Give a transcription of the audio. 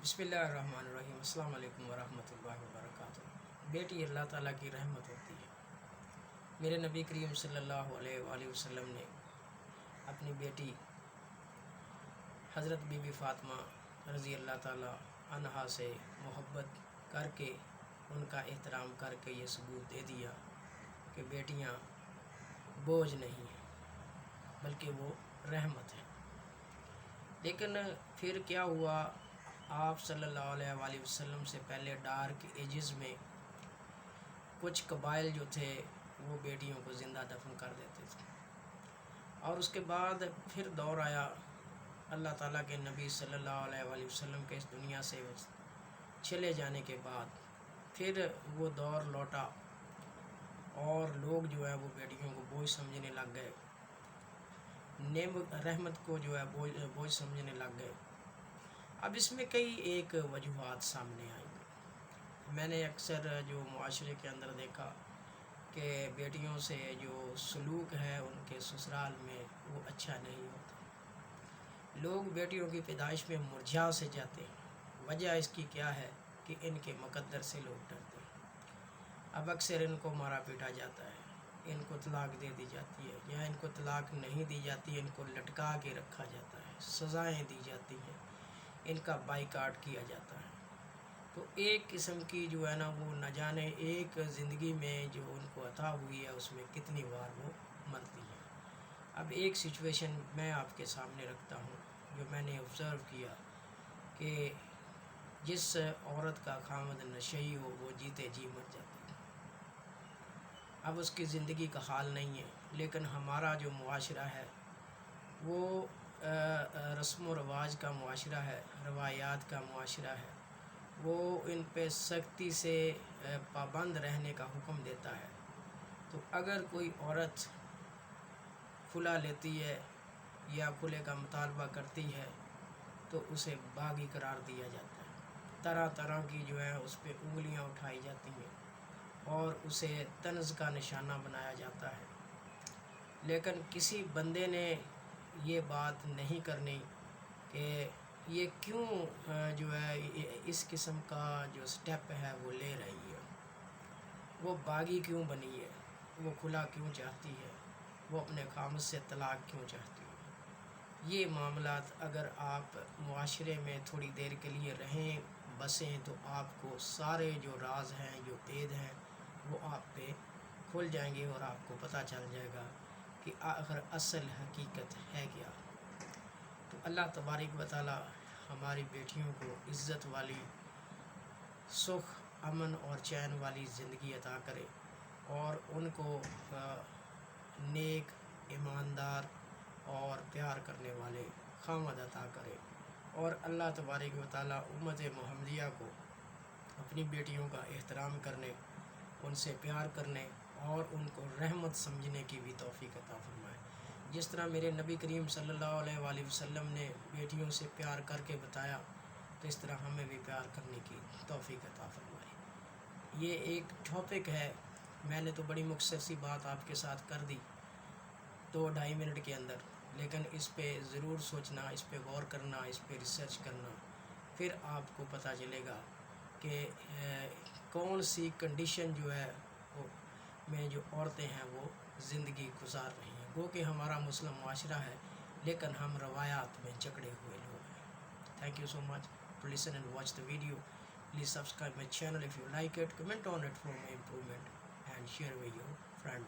بسم اللہ الرحمن الرحیم۔ السلام علیکم ورحمۃ اللہ وبرکاتہ۔ بیٹی اللہ تعالیٰ کی رحمت ہوتی ہے۔ میرے نبی کریم صلی اللہ علیہ وآلہ وسلم نے اپنی بیٹی حضرت بی بی فاطمہ رضی اللہ تعالیٰ عنہا سے محبت کر کے، ان کا احترام کر کے یہ ثبوت دے دیا کہ بیٹیاں بوجھ نہیں ہیں بلکہ وہ رحمت ہیں۔ لیکن پھر کیا ہوا، آپ صلی اللہ علیہ وآلہ وسلم سے پہلے ڈارک ایجز میں کچھ قبائل جو تھے وہ بیٹیوں کو زندہ دفن کر دیتے تھے، اور اس کے بعد پھر دور آیا اللہ تعالیٰ کے نبی صلی اللہ علیہ وآلہ وسلم کے اس دنیا سے چلے جانے کے بعد پھر وہ دور لوٹا، اور لوگ جو ہے وہ بیٹیوں کو بوجھ سمجھنے لگ گئے، رحمت کو جو ہے بوجھ سمجھنے لگ گئے۔ اب اس میں کئی ایک وجوہات سامنے آئیں۔ میں نے اکثر جو معاشرے کے اندر دیکھا کہ بیٹیوں سے جو سلوک ہے ان کے سسرال میں وہ اچھا نہیں ہوتا۔ لوگ بیٹیوں کی پیدائش میں مرجھا سے جاتے ہیں۔ وجہ اس کی کیا ہے کہ ان کے مقدر سے لوگ ڈرتے ہیں۔ اب اکثر ان کو مارا پیٹا جاتا ہے، ان کو طلاق دے دی جاتی ہے، یا ان کو طلاق نہیں دی جاتی، ان کو لٹکا کے رکھا جاتا ہے، سزائیں دی جاتی ہیں، ان کا بائیکاٹ کیا جاتا ہے۔ تو ایک قسم کی جو ہے نا وہ نہ جانے ایک زندگی میں جو ان کو عطا ہوئی ہے اس میں کتنی بار وہ مرتی ہے۔ اب ایک سچویشن میں آپ کے سامنے رکھتا ہوں جو میں نے آبزرو کیا کہ جس عورت کا خامد نشئی ہو وہ جیتے جی مر جاتی ہے۔ اب اس کی زندگی کا حال نہیں ہے، لیکن ہمارا جو معاشرہ ہے وہ رسم و رواج کا معاشرہ ہے، روایات کا معاشرہ ہے، وہ ان پہ سختی سے پابند رہنے کا حکم دیتا ہے۔ تو اگر کوئی عورت کھلا لیتی ہے یا کھلے کا مطالبہ کرتی ہے تو اسے باغی قرار دیا جاتا ہے، طرح طرح کی جو ہے اس پہ انگلیاں اٹھائی جاتی ہیں اور اسے طنز کا نشانہ بنایا جاتا ہے۔ لیکن کسی بندے نے یہ بات نہیں کرنی کہ یہ کیوں جو ہے اس قسم کا جو سٹیپ ہے وہ لے رہی ہے، وہ باغی کیوں بنی ہے، وہ کھلا کیوں چاہتی ہے، وہ اپنے خامد سے طلاق کیوں چاہتی ہے۔ یہ معاملات اگر آپ معاشرے میں تھوڑی دیر کے لیے رہیں بسیں تو آپ کو سارے جو راز ہیں جو عید ہیں وہ آپ پہ کھل جائیں گے، اور آپ کو پتہ چل جائے گا کہ آخر اصل حقیقت ہے کیا۔ تو اللہ تبارک و تعالی ہماری بیٹیوں کو عزت والی، سکھ، امن اور چین والی زندگی عطا کرے، اور ان کو نیک، ایماندار اور پیار کرنے والے خامد عطا کرے، اور اللہ تبارک و تعالی امت محمدیہ کو اپنی بیٹیوں کا احترام کرنے، ان سے پیار کرنے اور ان کو رحمت سمجھنے کی بھی توفیق عطا فرمائے۔ جس طرح میرے نبی کریم صلی اللہ علیہ وآلہ وسلم نے بیٹیوں سے پیار کر کے بتایا، تو اس طرح ہمیں بھی پیار کرنے کی توفیق عطا فرمائے۔ یہ ایک ٹاپک ہے، میں نے تو بڑی مختصر سی بات آپ کے ساتھ کر دی 2-2.5 منٹ کے اندر، لیکن اس پہ ضرور سوچنا، اس پہ غور کرنا، اس پہ ریسرچ کرنا، پھر آپ کو پتہ چلے گا کہ کون سی کنڈیشن جو ہے میں جو عورتیں ہیں وہ زندگی گزار رہی ہیں۔ گو کہ ہمارا مسلم معاشرہ ہے لیکن ہم روایات میں جکڑے ہوئے لوگ ہیں۔ Thank you so much to listen and watch the video. Please subscribe my channel if you like it, comment on it for my improvement, and share with your friend.